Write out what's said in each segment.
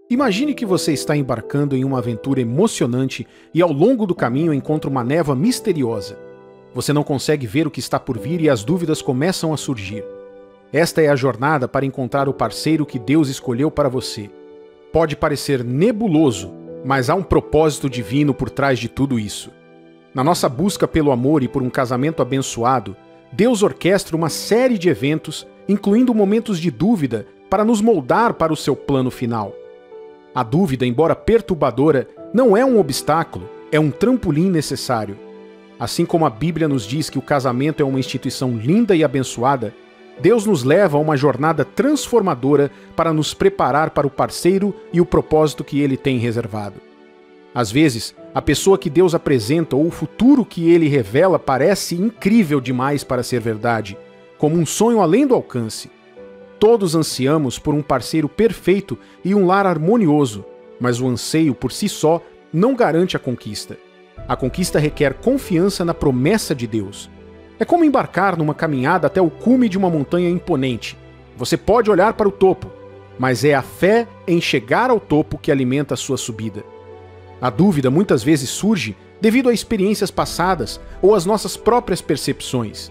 Imagine que você está embarcando em uma aventura emocionante e ao longo do caminho encontra uma névoa misteriosa. Você não consegue ver o que está por vir e as dúvidas começam a surgir. Esta é a jornada para encontrar o parceiro que Deus escolheu para você. Pode parecer nebuloso, mas há um propósito divino por trás de tudo isso. Na nossa busca pelo amor e por um casamento abençoado, Deus orquestra uma série de eventos, incluindo momentos de dúvida, para nos moldar para o seu plano final. A dúvida, embora perturbadora, não é um obstáculo, é um trampolim necessário. Assim como a Bíblia nos diz que o casamento é uma instituição linda e abençoada, Deus nos leva a uma jornada transformadora para nos preparar para o parceiro e o propósito que Ele tem reservado. Às vezes, a pessoa que Deus apresenta ou o futuro que Ele revela parece incrível demais para ser verdade, como um sonho além do alcance. Todos ansiamos por um parceiro perfeito e um lar harmonioso, mas o anseio por si só não garante a conquista. A conquista requer confiança na promessa de Deus. É como embarcar numa caminhada até o cume de uma montanha imponente. Você pode olhar para o topo, mas é a fé em chegar ao topo que alimenta a sua subida. A dúvida muitas vezes surge devido a experiências passadas ou às nossas próprias percepções.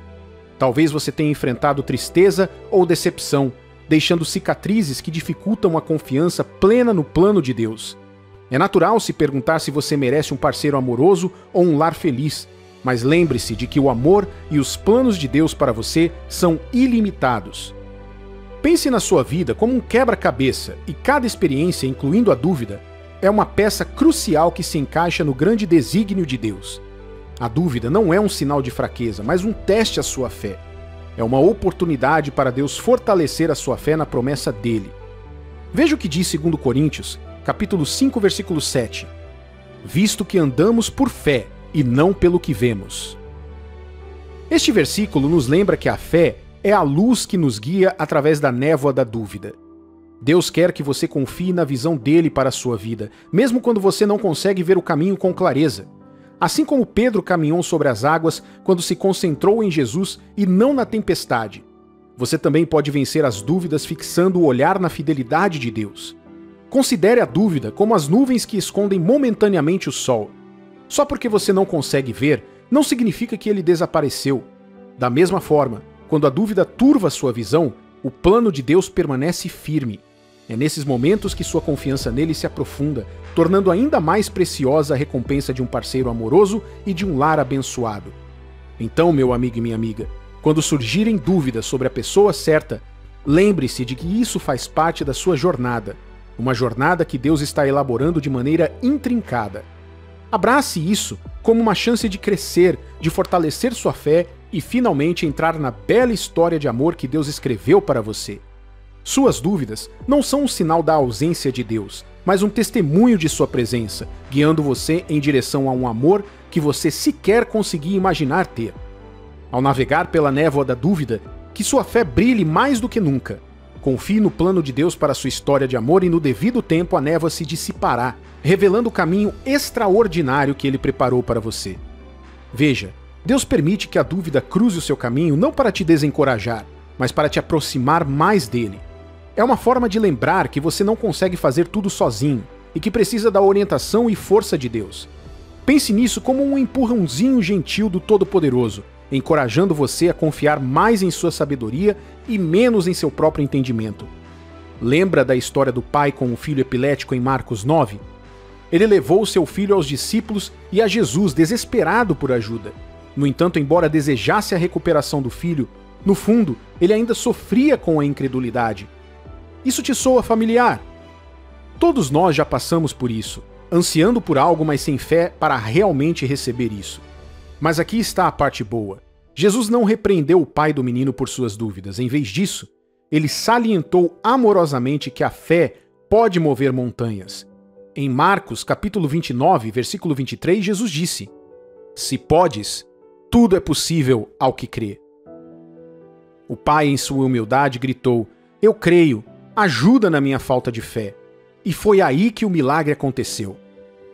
Talvez você tenha enfrentado tristeza ou decepção, deixando cicatrizes que dificultam a confiança plena no plano de Deus. É natural se perguntar se você merece um parceiro amoroso ou um lar feliz, mas lembre-se de que o amor e os planos de Deus para você são ilimitados. Pense na sua vida como um quebra-cabeça e cada experiência, incluindo a dúvida, é uma peça crucial que se encaixa no grande desígnio de Deus. A dúvida não é um sinal de fraqueza, mas um teste à sua fé. É uma oportunidade para Deus fortalecer a sua fé na promessa dele. Veja o que diz 2 Coríntios, capítulo 5, versículo 7. Visto que andamos por fé e não pelo que vemos. Este versículo nos lembra que a fé é a luz que nos guia através da névoa da dúvida. Deus quer que você confie na visão dele para a sua vida, mesmo quando você não consegue ver o caminho com clareza. Assim como Pedro caminhou sobre as águas quando se concentrou em Jesus e não na tempestade, você também pode vencer as dúvidas fixando o olhar na fidelidade de Deus. Considere a dúvida como as nuvens que escondem momentaneamente o sol. Só porque você não consegue ver, não significa que ele desapareceu. Da mesma forma, quando a dúvida turva sua visão, o plano de Deus permanece firme. É nesses momentos que sua confiança nele se aprofunda, tornando ainda mais preciosa a recompensa de um parceiro amoroso e de um lar abençoado. Então, meu amigo e minha amiga, quando surgirem dúvidas sobre a pessoa certa, lembre-se de que isso faz parte da sua jornada, uma jornada que Deus está elaborando de maneira intrincada. Abrace isso como uma chance de crescer, de fortalecer sua fé e finalmente entrar na bela história de amor que Deus escreveu para você. Suas dúvidas não são um sinal da ausência de Deus, mas um testemunho de sua presença, guiando você em direção a um amor que você sequer conseguia imaginar ter. Ao navegar pela névoa da dúvida, que sua fé brilhe mais do que nunca. Confie no plano de Deus para sua história de amor e no devido tempo a névoa se dissipará, revelando o caminho extraordinário que ele preparou para você. Veja, Deus permite que a dúvida cruze o seu caminho não para te desencorajar, mas para te aproximar mais dele. É uma forma de lembrar que você não consegue fazer tudo sozinho e que precisa da orientação e força de Deus. Pense nisso como um empurrãozinho gentil do Todo-Poderoso, encorajando você a confiar mais em sua sabedoria e menos em seu próprio entendimento. Lembra da história do pai com o filho epilético em Marcos 9? Ele levou seu filho aos discípulos e a Jesus, desesperado por ajuda. No entanto, embora desejasse a recuperação do filho, no fundo, ele ainda sofria com a incredulidade. Isso te soa familiar? Todos nós já passamos por isso, ansiando por algo, mas sem fé para realmente receber isso. Mas aqui está a parte boa. Jesus não repreendeu o pai do menino por suas dúvidas. Em vez disso, ele salientou amorosamente que a fé pode mover montanhas. Em Marcos, capítulo 29, versículo 23, Jesus disse: "Se podes, tudo é possível ao que crê." O pai, em sua humildade, gritou: "Eu creio, ajuda na minha falta de fé." E foi aí que o milagre aconteceu.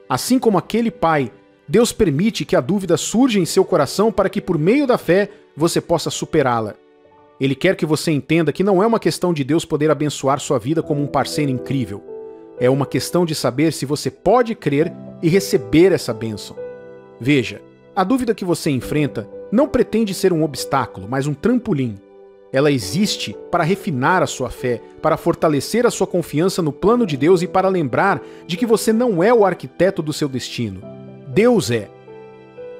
Assim como aquele pai, Deus permite que a dúvida surja em seu coração para que, por meio da fé, você possa superá-la. Ele quer que você entenda que não é uma questão de Deus poder abençoar sua vida como um parceiro incrível. É uma questão de saber se você pode crer e receber essa bênção. Veja, a dúvida que você enfrenta não pretende ser um obstáculo, mas um trampolim. Ela existe para refinar a sua fé, para fortalecer a sua confiança no plano de Deus e para lembrar de que você não é o arquiteto do seu destino. Deus é.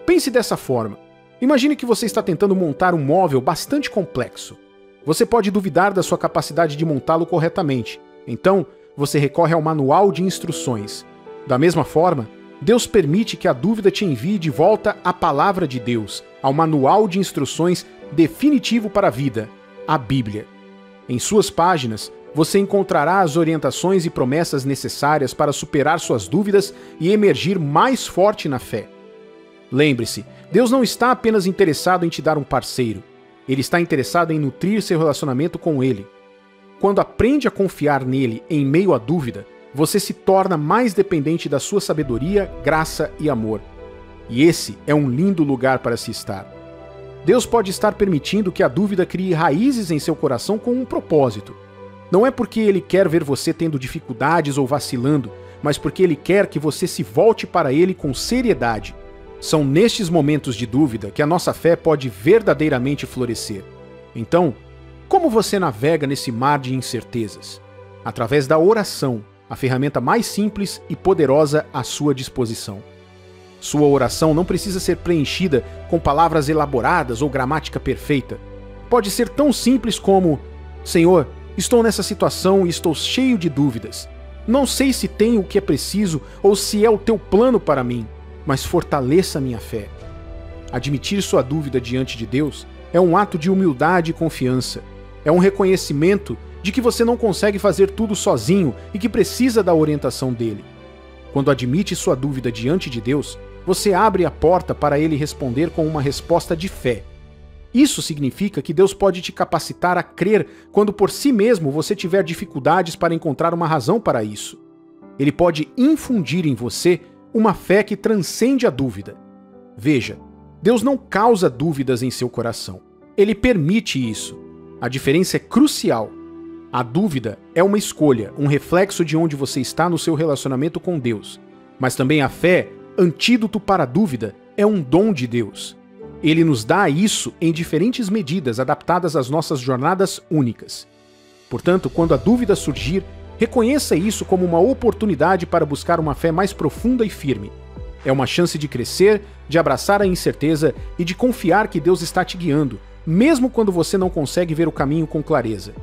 Pense dessa forma. Imagine que você está tentando montar um móvel bastante complexo. Você pode duvidar da sua capacidade de montá-lo corretamente. Então, você recorre ao manual de instruções. Da mesma forma, Deus permite que a dúvida te envie de volta à palavra de Deus, ao manual de instruções definitivo para a vida, a Bíblia. Em suas páginas, você encontrará as orientações e promessas necessárias para superar suas dúvidas e emergir mais forte na fé. Lembre-se, Deus não está apenas interessado em te dar um parceiro. Ele está interessado em nutrir seu relacionamento com Ele. Quando aprende a confiar nele em meio à dúvida, você se torna mais dependente da sua sabedoria, graça e amor. E esse é um lindo lugar para se estar. Deus pode estar permitindo que a dúvida crie raízes em seu coração com um propósito. Não é porque Ele quer ver você tendo dificuldades ou vacilando, mas porque Ele quer que você se volte para Ele com seriedade. São nestes momentos de dúvida que a nossa fé pode verdadeiramente florescer. Então, como você navega nesse mar de incertezas? Através da oração, a ferramenta mais simples e poderosa à sua disposição. Sua oração não precisa ser preenchida com palavras elaboradas ou gramática perfeita. Pode ser tão simples como: Senhor, estou nessa situação e estou cheio de dúvidas. Não sei se tenho o que é preciso ou se é o teu plano para mim, mas fortaleça minha fé. Admitir sua dúvida diante de Deus é um ato de humildade e confiança. É um reconhecimento de que você não consegue fazer tudo sozinho e que precisa da orientação dele. Quando admite sua dúvida diante de Deus, você abre a porta para ele responder com uma resposta de fé. Isso significa que Deus pode te capacitar a crer quando por si mesmo você tiver dificuldades para encontrar uma razão para isso. Ele pode infundir em você uma fé que transcende a dúvida. Veja, Deus não causa dúvidas em seu coração. Ele permite isso. A diferença é crucial. A dúvida é uma escolha, um reflexo de onde você está no seu relacionamento com Deus. Mas também a fé, antídoto para a dúvida, é um dom de Deus. Ele nos dá isso em diferentes medidas adaptadas às nossas jornadas únicas. Portanto, quando a dúvida surgir, reconheça isso como uma oportunidade para buscar uma fé mais profunda e firme. É uma chance de crescer, de abraçar a incerteza e de confiar que Deus está te guiando, mesmo quando você não consegue ver o caminho com clareza.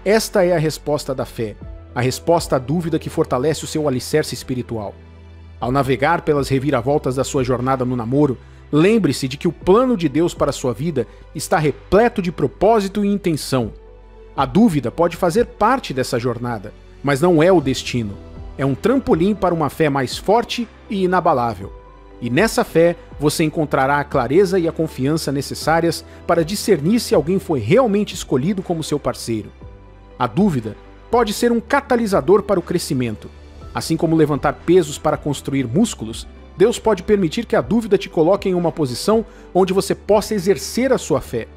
Esta é a resposta da fé, a resposta à dúvida que fortalece o seu alicerce espiritual. Ao navegar pelas reviravoltas da sua jornada no namoro, lembre-se de que o plano de Deus para a sua vida está repleto de propósito e intenção. A dúvida pode fazer parte dessa jornada, mas não é o destino. É um trampolim para uma fé mais forte e inabalável. E nessa fé, você encontrará a clareza e a confiança necessárias para discernir se alguém foi realmente escolhido como seu parceiro. A dúvida pode ser um catalisador para o crescimento. Assim como levantar pesos para construir músculos, Deus pode permitir que a dúvida te coloque em uma posição onde você possa exercer a sua fé.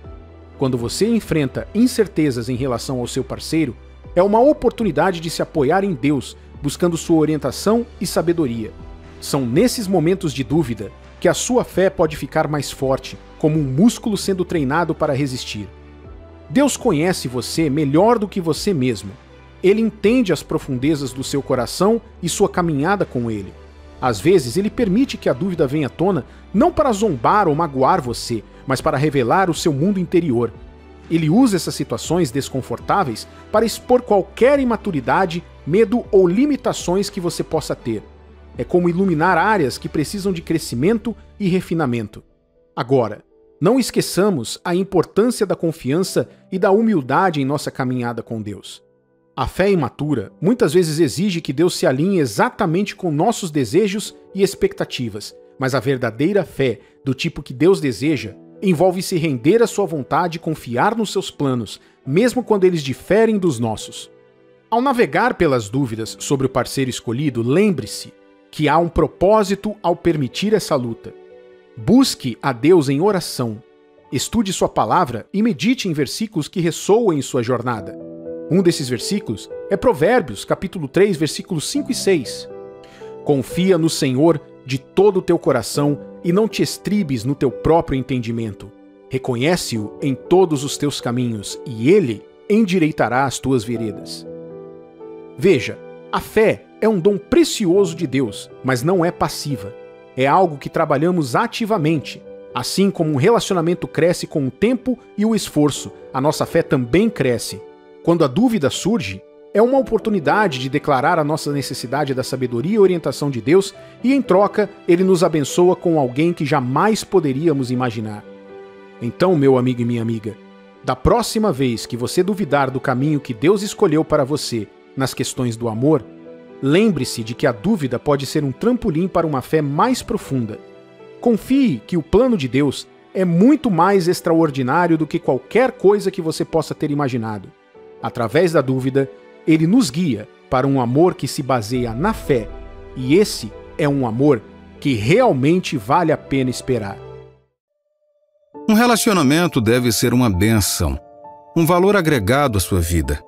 Quando você enfrenta incertezas em relação ao seu parceiro, é uma oportunidade de se apoiar em Deus, buscando sua orientação e sabedoria. São nesses momentos de dúvida que a sua fé pode ficar mais forte, como um músculo sendo treinado para resistir. Deus conhece você melhor do que você mesmo. Ele entende as profundezas do seu coração e sua caminhada com Ele. Às vezes, Ele permite que a dúvida venha à tona não para zombar ou magoar você, mas para revelar o seu mundo interior. Ele usa essas situações desconfortáveis para expor qualquer imaturidade, medo ou limitações que você possa ter. É como iluminar áreas que precisam de crescimento e refinamento. Agora, não esqueçamos a importância da confiança e da humildade em nossa caminhada com Deus. A fé imatura muitas vezes exige que Deus se alinhe exatamente com nossos desejos e expectativas, mas a verdadeira fé, do tipo que Deus deseja, envolve se render à sua vontade e confiar nos seus planos, mesmo quando eles diferem dos nossos. Ao navegar pelas dúvidas sobre o parceiro escolhido, lembre-se que há um propósito ao permitir essa luta. Busque a Deus em oração, estude sua palavra e medite em versículos que ressoam em sua jornada. Um desses versículos é Provérbios, capítulo 3, versículos 5 e 6. Confia no Senhor de todo o teu coração e não te estribes no teu próprio entendimento. Reconhece-o em todos os teus caminhos e ele endireitará as tuas veredas. Veja, a fé é um dom precioso de Deus, mas não é passiva. É algo que trabalhamos ativamente. Assim como um relacionamento cresce com o tempo e o esforço, a nossa fé também cresce. Quando a dúvida surge, é uma oportunidade de declarar a nossa necessidade da sabedoria e orientação de Deus e, em troca, Ele nos abençoa com alguém que jamais poderíamos imaginar. Então, meu amigo e minha amiga, da próxima vez que você duvidar do caminho que Deus escolheu para você nas questões do amor, lembre-se de que a dúvida pode ser um trampolim para uma fé mais profunda. Confie que o plano de Deus é muito mais extraordinário do que qualquer coisa que você possa ter imaginado. Através da dúvida, Ele nos guia para um amor que se baseia na fé, e esse é um amor que realmente vale a pena esperar. Um relacionamento deve ser uma bênção, um valor agregado à sua vida.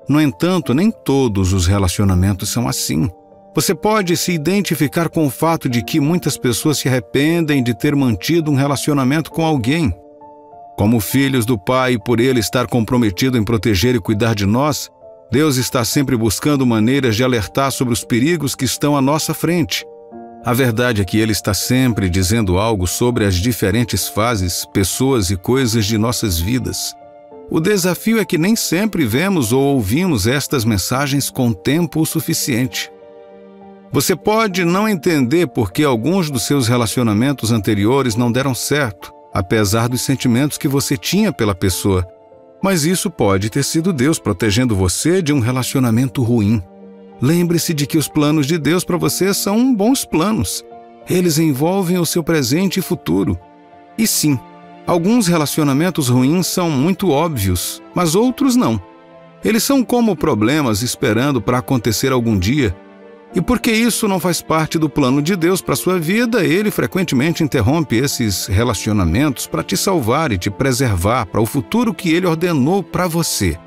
No entanto, nem todos os relacionamentos são assim. Você pode se identificar com o fato de que muitas pessoas se arrependem de ter mantido um relacionamento com alguém. Como filhos do Pai, por Ele estar comprometido em proteger e cuidar de nós, Deus está sempre buscando maneiras de alertar sobre os perigos que estão à nossa frente. A verdade é que Ele está sempre dizendo algo sobre as diferentes fases, pessoas e coisas de nossas vidas. O desafio é que nem sempre vemos ou ouvimos estas mensagens com tempo o suficiente. Você pode não entender por que alguns dos seus relacionamentos anteriores não deram certo, apesar dos sentimentos que você tinha pela pessoa. Mas isso pode ter sido Deus protegendo você de um relacionamento ruim. Lembre-se de que os planos de Deus para você são bons planos. Eles envolvem o seu presente e futuro. E sim, alguns relacionamentos ruins são muito óbvios, mas outros não. Eles são como problemas esperando para acontecer algum dia. E porque isso não faz parte do plano de Deus para sua vida, Ele frequentemente interrompe esses relacionamentos para te salvar e te preservar para o futuro que Ele ordenou para você.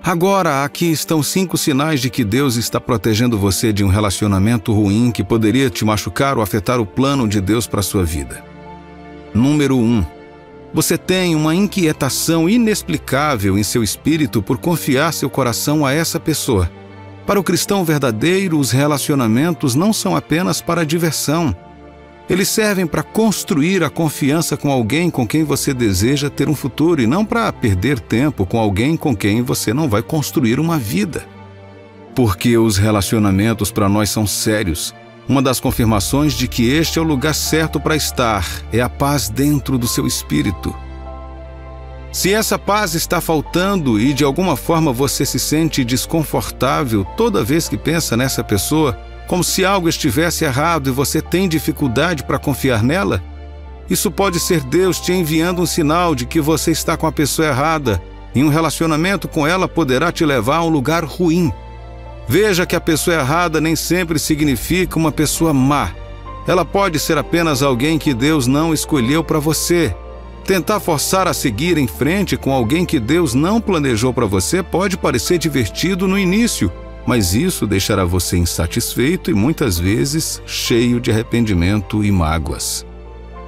Agora, aqui estão 5 sinais de que Deus está protegendo você de um relacionamento ruim que poderia te machucar ou afetar o plano de Deus para sua vida. Número 1. Você tem uma inquietação inexplicável em seu espírito por confiar seu coração a essa pessoa. Para o cristão verdadeiro, os relacionamentos não são apenas para diversão. Eles servem para construir a confiança com alguém com quem você deseja ter um futuro e não para perder tempo com alguém com quem você não vai construir uma vida. Porque os relacionamentos para nós são sérios. Uma das confirmações de que este é o lugar certo para estar é a paz dentro do seu espírito. Se essa paz está faltando e de alguma forma você se sente desconfortável toda vez que pensa nessa pessoa, como se algo estivesse errado e você tem dificuldade para confiar nela, isso pode ser Deus te enviando um sinal de que você está com a pessoa errada e um relacionamento com ela poderá te levar a um lugar ruim. Veja que a pessoa errada nem sempre significa uma pessoa má. Ela pode ser apenas alguém que Deus não escolheu para você. Tentar forçar a seguir em frente com alguém que Deus não planejou para você pode parecer divertido no início, mas isso deixará você insatisfeito e muitas vezes cheio de arrependimento e mágoas.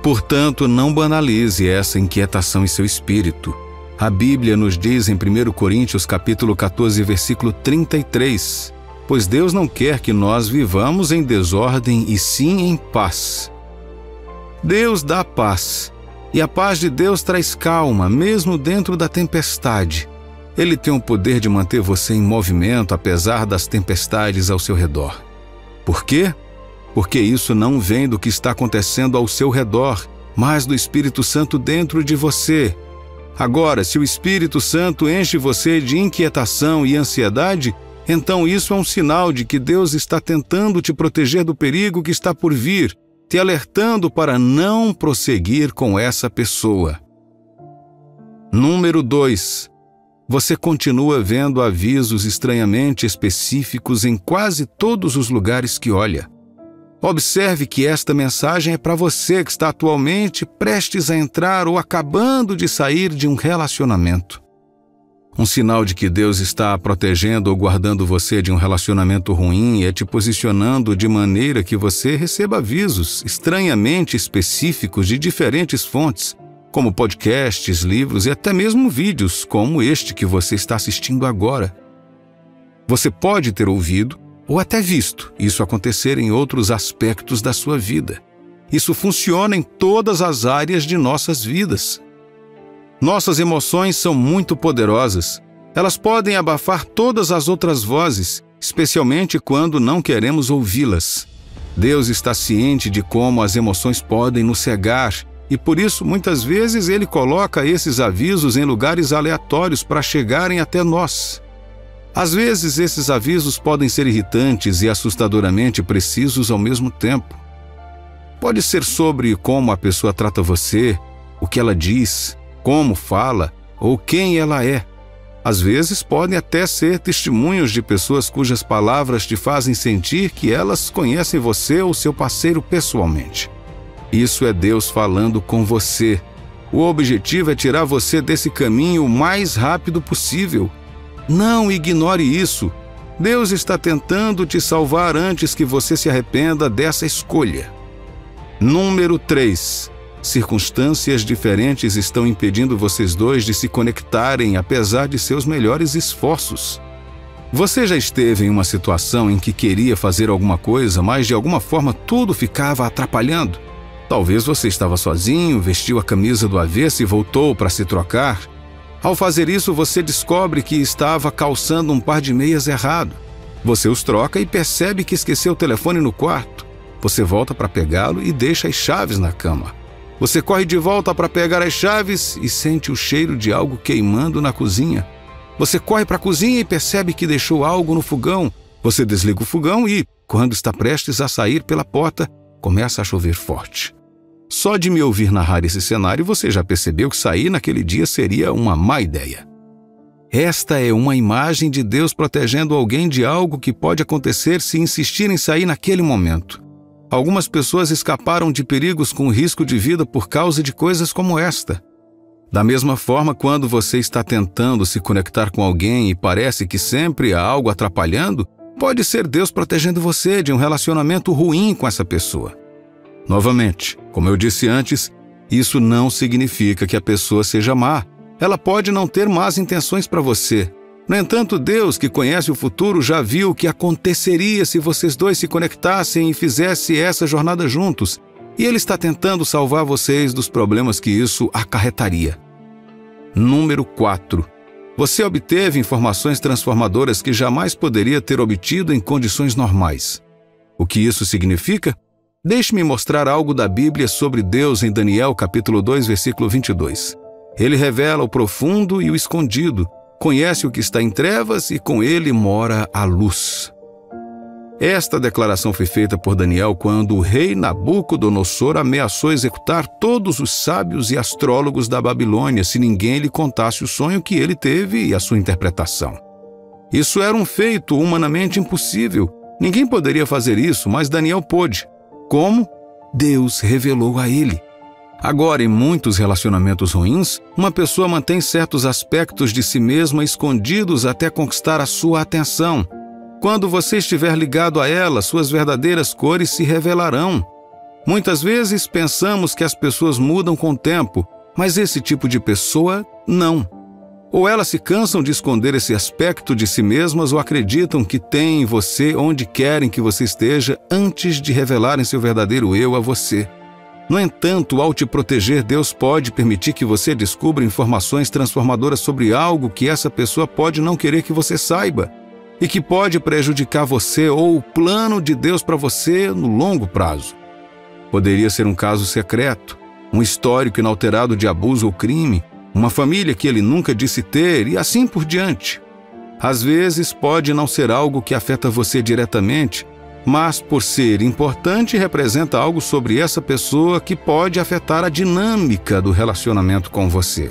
Portanto, não banalize essa inquietação em seu espírito. A Bíblia nos diz em 1 Coríntios capítulo 14, versículo 33, pois Deus não quer que nós vivamos em desordem e sim em paz. Deus dá paz. E a paz de Deus traz calma, mesmo dentro da tempestade. Ele tem o poder de manter você em movimento, apesar das tempestades ao seu redor. Por quê? Porque isso não vem do que está acontecendo ao seu redor, mas do Espírito Santo dentro de você. Agora, se o Espírito Santo enche você de inquietação e ansiedade, então isso é um sinal de que Deus está tentando te proteger do perigo que está por vir, te alertando para não prosseguir com essa pessoa. Número 2. Você continua vendo avisos estranhamente específicos em quase todos os lugares que olha. Observe que esta mensagem é para você que está atualmente prestes a entrar ou acabando de sair de um relacionamento. Um sinal de que Deus está protegendo ou guardando você de um relacionamento ruim é te posicionando de maneira que você receba avisos estranhamente específicos de diferentes fontes, como podcasts, livros e até mesmo vídeos como este que você está assistindo agora. Você pode ter ouvido ou até visto isso acontecer em outros aspectos da sua vida. Isso funciona em todas as áreas de nossas vidas. Nossas emoções são muito poderosas. Elas podem abafar todas as outras vozes, especialmente quando não queremos ouvi-las. Deus está ciente de como as emoções podem nos cegar e, por isso, muitas vezes Ele coloca esses avisos em lugares aleatórios para chegarem até nós. Às vezes, esses avisos podem ser irritantes e assustadoramente precisos ao mesmo tempo. Pode ser sobre como a pessoa trata você, o que ela diz, como fala ou quem ela é. Às vezes podem até ser testemunhos de pessoas cujas palavras te fazem sentir que elas conhecem você ou seu parceiro pessoalmente. Isso é Deus falando com você. O objetivo é tirar você desse caminho o mais rápido possível. Não ignore isso. Deus está tentando te salvar antes que você se arrependa dessa escolha. Número 3. Circunstâncias diferentes estão impedindo vocês dois de se conectarem apesar de seus melhores esforços. Você já esteve em uma situação em que queria fazer alguma coisa, mas de alguma forma tudo ficava atrapalhando? Talvez você estava sozinho, vestiu a camisa do avesso e voltou para se trocar. Ao fazer isso, você descobre que estava calçando um par de meias errado. Você os troca e percebe que esqueceu o telefone no quarto. Você volta para pegá-lo e deixa as chaves na cama. Você corre de volta para pegar as chaves e sente o cheiro de algo queimando na cozinha. Você corre para a cozinha e percebe que deixou algo no fogão. Você desliga o fogão e, quando está prestes a sair pela porta, começa a chover forte. Só de me ouvir narrar esse cenário, você já percebeu que sair naquele dia seria uma má ideia. Esta é uma imagem de Deus protegendo alguém de algo que pode acontecer se insistir em sair naquele momento. Algumas pessoas escaparam de perigos com risco de vida por causa de coisas como esta. Da mesma forma, quando você está tentando se conectar com alguém e parece que sempre há algo atrapalhando, pode ser Deus protegendo você de um relacionamento ruim com essa pessoa. Novamente, como eu disse antes, isso não significa que a pessoa seja má. Ela pode não ter más intenções para você. No entanto, Deus, que conhece o futuro, já viu o que aconteceria se vocês dois se conectassem e fizessem essa jornada juntos. E Ele está tentando salvar vocês dos problemas que isso acarretaria. Número 4. Você obteve informações transformadoras que jamais poderia ter obtido em condições normais. O que isso significa? Deixe-me mostrar algo da Bíblia sobre Deus em Daniel capítulo 2, versículo 22. Ele revela o profundo e o escondido, conhece o que está em trevas e com ele mora a luz. Esta declaração foi feita por Daniel quando o rei Nabucodonosor ameaçou executar todos os sábios e astrólogos da Babilônia se ninguém lhe contasse o sonho que ele teve e a sua interpretação. Isso era um feito humanamente impossível. Ninguém poderia fazer isso, mas Daniel pôde. Como? Deus revelou a ele. Agora, em muitos relacionamentos ruins, uma pessoa mantém certos aspectos de si mesma escondidos até conquistar a sua atenção. Quando você estiver ligado a ela, suas verdadeiras cores se revelarão. Muitas vezes pensamos que as pessoas mudam com o tempo, mas esse tipo de pessoa, não. Ou elas se cansam de esconder esse aspecto de si mesmas ou acreditam que têm você onde querem que você esteja antes de revelarem seu verdadeiro eu a você. No entanto, ao te proteger, Deus pode permitir que você descubra informações transformadoras sobre algo que essa pessoa pode não querer que você saiba e que pode prejudicar você ou o plano de Deus para você no longo prazo. Poderia ser um caso secreto, um histórico inalterado de abuso ou crime, uma família que ele nunca disse ter e assim por diante. Às vezes pode não ser algo que afeta você diretamente, mas por ser importante representa algo sobre essa pessoa que pode afetar a dinâmica do relacionamento com você.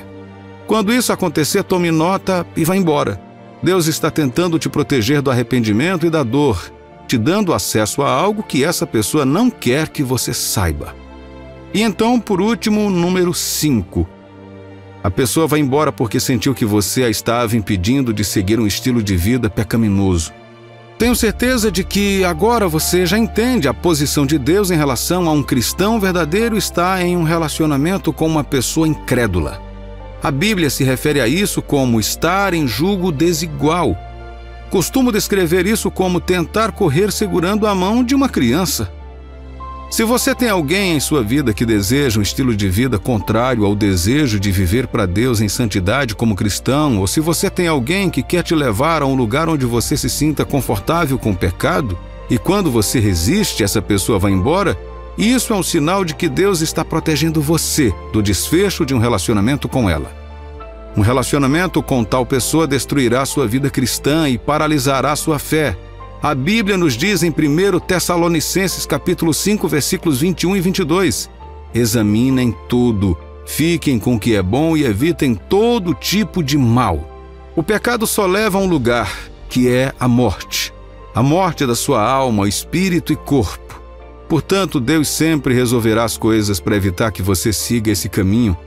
Quando isso acontecer, tome nota e vá embora. Deus está tentando te proteger do arrependimento e da dor, te dando acesso a algo que essa pessoa não quer que você saiba. E então, por último, número 5. A pessoa vai embora porque sentiu que você a estava impedindo de seguir um estilo de vida pecaminoso. Tenho certeza de que agora você já entende a posição de Deus em relação a um cristão verdadeiro estar em um relacionamento com uma pessoa incrédula. A Bíblia se refere a isso como estar em jugo desigual. Costumo descrever isso como tentar correr segurando a mão de uma criança. Se você tem alguém em sua vida que deseja um estilo de vida contrário ao desejo de viver para Deus em santidade como cristão, ou se você tem alguém que quer te levar a um lugar onde você se sinta confortável com o pecado, e quando você resiste, essa pessoa vai embora, isso é um sinal de que Deus está protegendo você do desfecho de um relacionamento com ela. Um relacionamento com tal pessoa destruirá sua vida cristã e paralisará sua fé. A Bíblia nos diz em 1 Tessalonicenses capítulo 5, versículos 21 e 22, examinem tudo, fiquem com o que é bom e evitem todo tipo de mal. O pecado só leva a um lugar, que é a morte da sua alma, espírito e corpo. Portanto, Deus sempre resolverá as coisas para evitar que você siga esse caminho.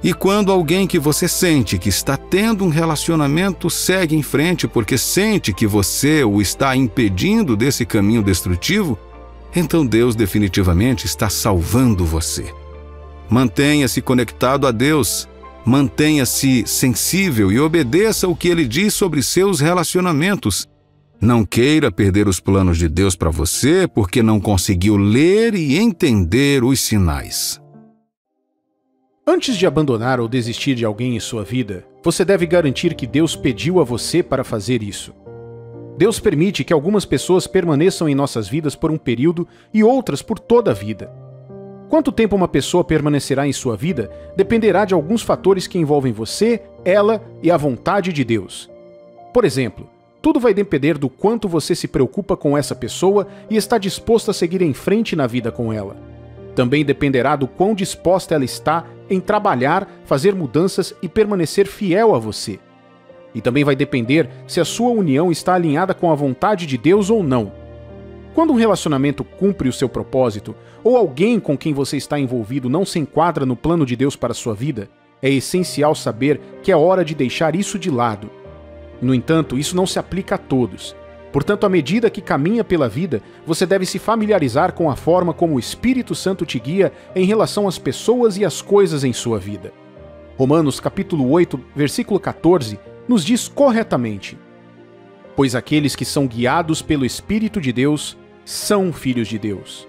E quando alguém que você sente que está tendo um relacionamento segue em frente porque sente que você o está impedindo desse caminho destrutivo, então Deus definitivamente está salvando você. Mantenha-se conectado a Deus, mantenha-se sensível e obedeça o que Ele diz sobre seus relacionamentos. Não queira perder os planos de Deus para você porque não conseguiu ler e entender os sinais. Antes de abandonar ou desistir de alguém em sua vida, você deve garantir que Deus pediu a você para fazer isso. Deus permite que algumas pessoas permaneçam em nossas vidas por um período e outras por toda a vida. Quanto tempo uma pessoa permanecerá em sua vida dependerá de alguns fatores que envolvem você, ela e a vontade de Deus. Por exemplo, tudo vai depender do quanto você se preocupa com essa pessoa e está disposto a seguir em frente na vida com ela. Também dependerá do quão disposta ela está em trabalhar, fazer mudanças e permanecer fiel a você. E também vai depender se a sua união está alinhada com a vontade de Deus ou não. Quando um relacionamento cumpre o seu propósito, ou alguém com quem você está envolvido não se enquadra no plano de Deus para a sua vida, é essencial saber que é hora de deixar isso de lado. No entanto, isso não se aplica a todos. Portanto, à medida que caminha pela vida, você deve se familiarizar com a forma como o Espírito Santo te guia em relação às pessoas e às coisas em sua vida. Romanos capítulo 8, versículo 14, nos diz corretamente: pois aqueles que são guiados pelo Espírito de Deus são filhos de Deus.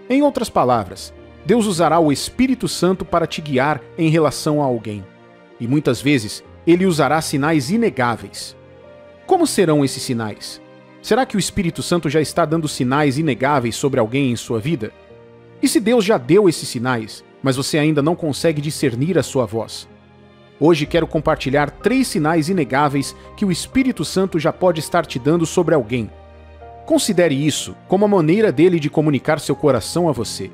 Em outras palavras, Deus usará o Espírito Santo para te guiar em relação a alguém. E muitas vezes, Ele usará sinais inegáveis. Como serão esses sinais? Será que o Espírito Santo já está dando sinais inegáveis sobre alguém em sua vida? E se Deus já deu esses sinais, mas você ainda não consegue discernir a sua voz? Hoje quero compartilhar 3 sinais inegáveis que o Espírito Santo já pode estar te dando sobre alguém. Considere isso como a maneira dele de comunicar seu coração a você.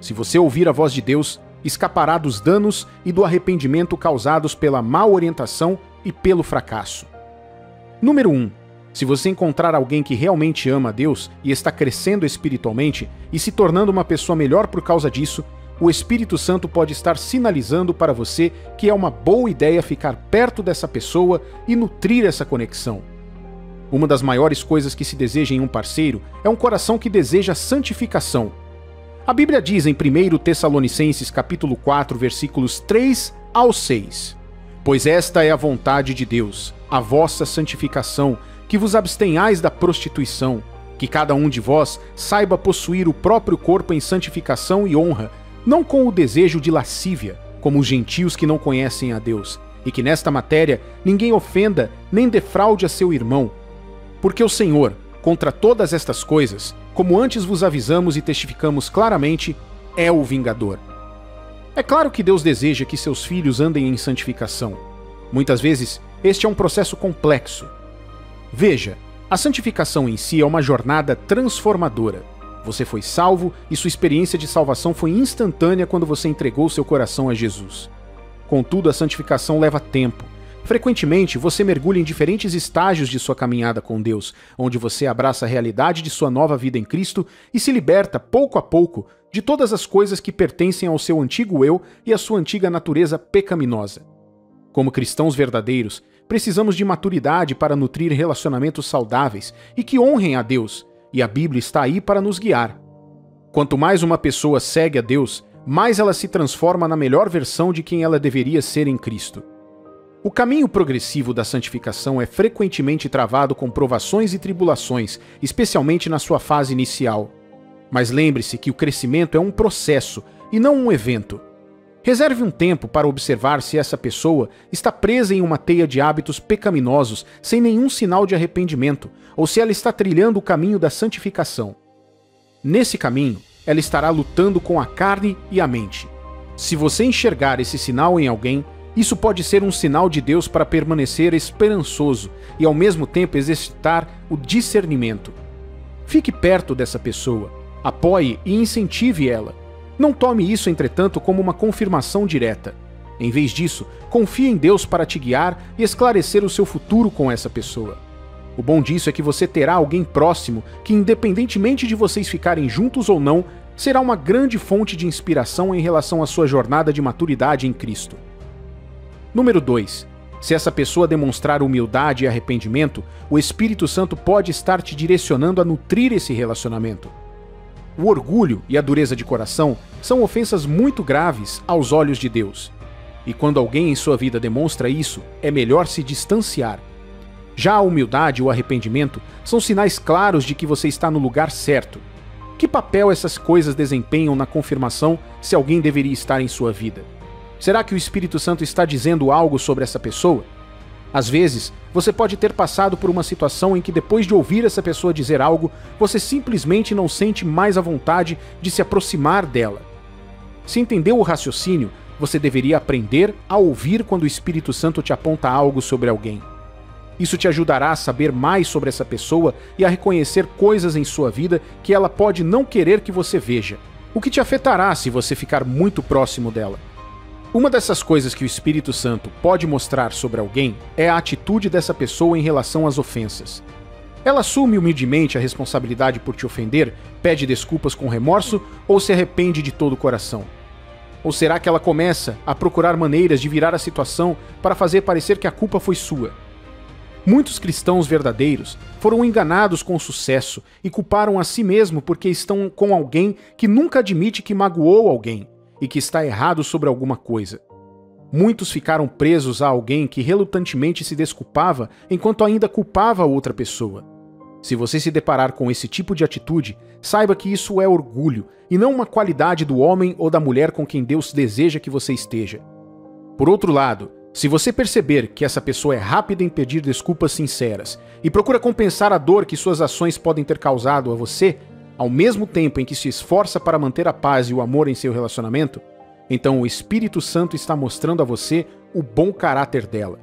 Se você ouvir a voz de Deus, escapará dos danos e do arrependimento causados pela má orientação e pelo fracasso. Número 1. Se você encontrar alguém que realmente ama a Deus e está crescendo espiritualmente e se tornando uma pessoa melhor por causa disso, o Espírito Santo pode estar sinalizando para você que é uma boa ideia ficar perto dessa pessoa e nutrir essa conexão. Uma das maiores coisas que se deseja em um parceiro é um coração que deseja santificação. A Bíblia diz em 1 Tessalonicenses capítulo 4, versículos 3 ao 6: pois esta é a vontade de Deus, a vossa santificação, que vos abstenhais da prostituição, que cada um de vós saiba possuir o próprio corpo em santificação e honra, não com o desejo de lascívia, como os gentios que não conhecem a Deus, e que nesta matéria ninguém ofenda nem defraude a seu irmão. Porque o Senhor, contra todas estas coisas, como antes vos avisamos e testificamos claramente, é o vingador. É claro que Deus deseja que seus filhos andem em santificação. Muitas vezes, este é um processo complexo. Veja, a santificação em si é uma jornada transformadora. Você foi salvo e sua experiência de salvação foi instantânea quando você entregou seu coração a Jesus. Contudo, a santificação leva tempo. Frequentemente, você mergulha em diferentes estágios de sua caminhada com Deus, onde você abraça a realidade de sua nova vida em Cristo e se liberta, pouco a pouco, de todas as coisas que pertencem ao seu antigo eu e à sua antiga natureza pecaminosa. Como cristãos verdadeiros, precisamos de maturidade para nutrir relacionamentos saudáveis e que honrem a Deus, e a Bíblia está aí para nos guiar. Quanto mais uma pessoa segue a Deus, mais ela se transforma na melhor versão de quem ela deveria ser em Cristo. O caminho progressivo da santificação é frequentemente travado com provações e tribulações, especialmente na sua fase inicial. Mas lembre-se que o crescimento é um processo e não um evento. Reserve um tempo para observar se essa pessoa está presa em uma teia de hábitos pecaminosos sem nenhum sinal de arrependimento, ou se ela está trilhando o caminho da santificação. Nesse caminho, ela estará lutando com a carne e a mente. Se você enxergar esse sinal em alguém, isso pode ser um sinal de Deus para permanecer esperançoso e ao mesmo tempo exercitar o discernimento. Fique perto dessa pessoa, apoie e incentive ela. Não tome isso, entretanto, como uma confirmação direta. Em vez disso, confie em Deus para te guiar e esclarecer o seu futuro com essa pessoa. O bom disso é que você terá alguém próximo que, independentemente de vocês ficarem juntos ou não, será uma grande fonte de inspiração em relação à sua jornada de maturidade em Cristo. Número 2. Se essa pessoa demonstrar humildade e arrependimento, o Espírito Santo pode estar te direcionando a nutrir esse relacionamento. O orgulho e a dureza de coração são ofensas muito graves aos olhos de Deus. E quando alguém em sua vida demonstra isso, é melhor se distanciar. Já a humildade e o arrependimento são sinais claros de que você está no lugar certo. Que papel essas coisas desempenham na confirmação se alguém deveria estar em sua vida? Será que o Espírito Santo está dizendo algo sobre essa pessoa? Às vezes, você pode ter passado por uma situação em que depois de ouvir essa pessoa dizer algo, você simplesmente não sente mais a vontade de se aproximar dela. Se entendeu o raciocínio, você deveria aprender a ouvir quando o Espírito Santo te aponta algo sobre alguém. Isso te ajudará a saber mais sobre essa pessoa e a reconhecer coisas em sua vida que ela pode não querer que você veja, o que te afetará se você ficar muito próximo dela. Uma dessas coisas que o Espírito Santo pode mostrar sobre alguém é a atitude dessa pessoa em relação às ofensas. Ela assume humildemente a responsabilidade por te ofender, pede desculpas com remorso ou se arrepende de todo o coração? Ou será que ela começa a procurar maneiras de virar a situação para fazer parecer que a culpa foi sua? Muitos cristãos verdadeiros foram enganados com sucesso e culparam a si mesmo porque estão com alguém que nunca admite que magoou alguém e que está errado sobre alguma coisa. Muitos ficaram presos a alguém que relutantemente se desculpava enquanto ainda culpava a outra pessoa. Se você se deparar com esse tipo de atitude, saiba que isso é orgulho e não uma qualidade do homem ou da mulher com quem Deus deseja que você esteja. Por outro lado, se você perceber que essa pessoa é rápida em pedir desculpas sinceras e procura compensar a dor que suas ações podem ter causado a você, ao mesmo tempo em que se esforça para manter a paz e o amor em seu relacionamento, então o Espírito Santo está mostrando a você o bom caráter dela.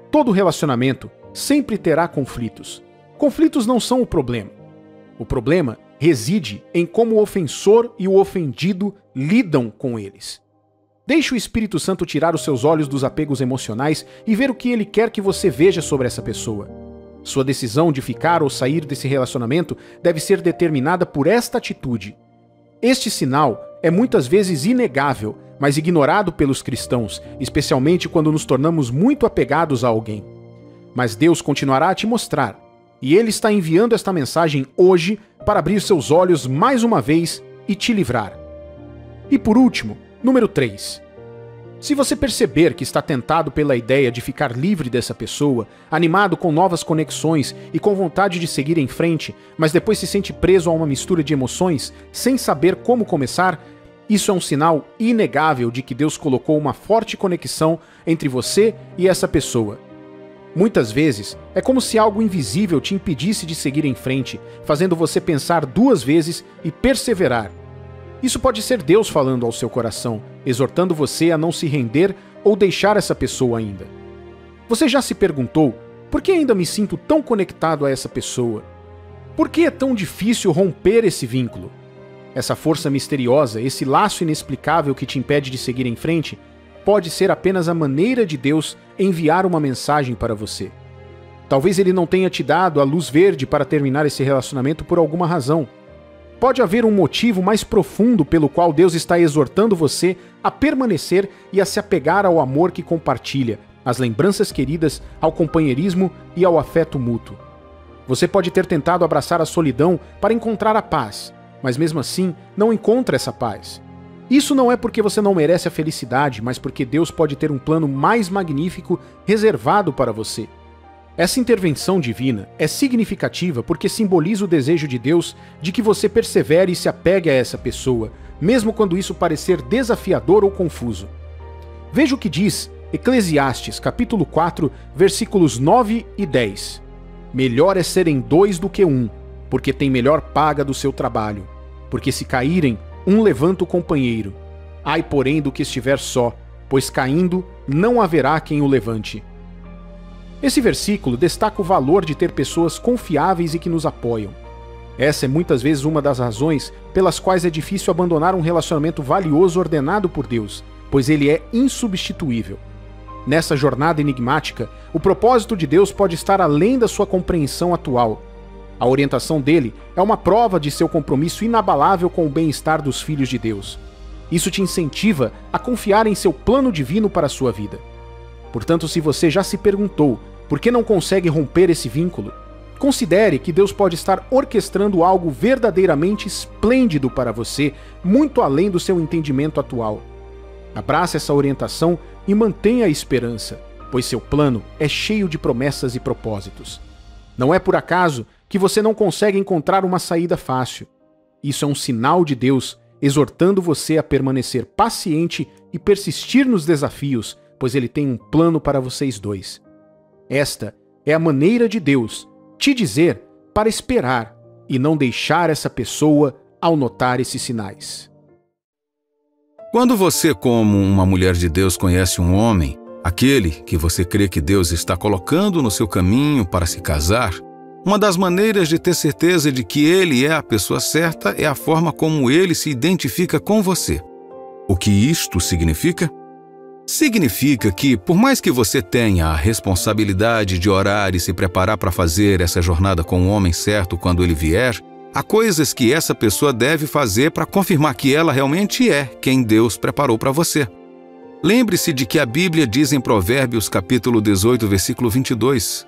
Todo relacionamento sempre terá conflitos. Conflitos não são o problema. O problema reside em como o ofensor e o ofendido lidam com eles. Deixe o Espírito Santo tirar os seus olhos dos apegos emocionais e ver o que ele quer que você veja sobre essa pessoa. Sua decisão de ficar ou sair desse relacionamento deve ser determinada por esta atitude. Este sinal é muitas vezes inegável, mas ignorado pelos cristãos, especialmente quando nos tornamos muito apegados a alguém. Mas Deus continuará a te mostrar, e Ele está enviando esta mensagem hoje para abrir seus olhos mais uma vez e te livrar. E por último, número 3. Se você perceber que está tentado pela ideia de ficar livre dessa pessoa, animado com novas conexões e com vontade de seguir em frente, mas depois se sente preso a uma mistura de emoções, sem saber como começar, isso é um sinal inegável de que Deus colocou uma forte conexão entre você e essa pessoa. Muitas vezes, é como se algo invisível te impedisse de seguir em frente, fazendo você pensar 2 vezes e perseverar. Isso pode ser Deus falando ao seu coração, exortando você a não se render ou deixar essa pessoa ainda. Você já se perguntou, por que ainda me sinto tão conectado a essa pessoa? Por que é tão difícil romper esse vínculo? Essa força misteriosa, esse laço inexplicável que te impede de seguir em frente, pode ser apenas a maneira de Deus enviar uma mensagem para você. Talvez Ele não tenha te dado a luz verde para terminar esse relacionamento por alguma razão. Pode haver um motivo mais profundo pelo qual Deus está exortando você a permanecer e a se apegar ao amor que compartilha, às lembranças queridas, ao companheirismo e ao afeto mútuo. Você pode ter tentado abraçar a solidão para encontrar a paz, mas mesmo assim não encontra essa paz. Isso não é porque você não merece a felicidade, mas porque Deus pode ter um plano mais magnífico reservado para você. Essa intervenção divina é significativa porque simboliza o desejo de Deus de que você persevere e se apegue a essa pessoa, mesmo quando isso parecer desafiador ou confuso. Veja o que diz Eclesiastes, capítulo 4, versículos 9 e 10. Melhor é serem dois do que um, porque tem melhor paga do seu trabalho. Porque se caírem, um levanta o companheiro. Ai, porém, do que estiver só, pois caindo não haverá quem o levante. Esse versículo destaca o valor de ter pessoas confiáveis e que nos apoiam. Essa é muitas vezes uma das razões pelas quais é difícil abandonar um relacionamento valioso ordenado por Deus, pois ele é insubstituível. Nessa jornada enigmática, o propósito de Deus pode estar além da sua compreensão atual. A orientação dele é uma prova de seu compromisso inabalável com o bem-estar dos filhos de Deus. Isso te incentiva a confiar em seu plano divino para a sua vida. Portanto, se você já se perguntou por que não consegue romper esse vínculo, considere que Deus pode estar orquestrando algo verdadeiramente esplêndido para você, muito além do seu entendimento atual. Abrace essa orientação e mantenha a esperança, pois seu plano é cheio de promessas e propósitos. Não é por acaso que você não consegue encontrar uma saída fácil. Isso é um sinal de Deus exortando você a permanecer paciente e persistir nos desafios, pois ele tem um plano para vocês dois. Esta é a maneira de Deus te dizer para esperar e não deixar essa pessoa ao notar esses sinais. Quando você, como uma mulher de Deus, conhece um homem, aquele que você crê que Deus está colocando no seu caminho para se casar, uma das maneiras de ter certeza de que ele é a pessoa certa é a forma como ele se identifica com você. O que isto significa? Significa que, por mais que você tenha a responsabilidade de orar e se preparar para fazer essa jornada com o homem certo quando ele vier, há coisas que essa pessoa deve fazer para confirmar que ela realmente é quem Deus preparou para você. Lembre-se de que a Bíblia diz em Provérbios capítulo 18, versículo 22,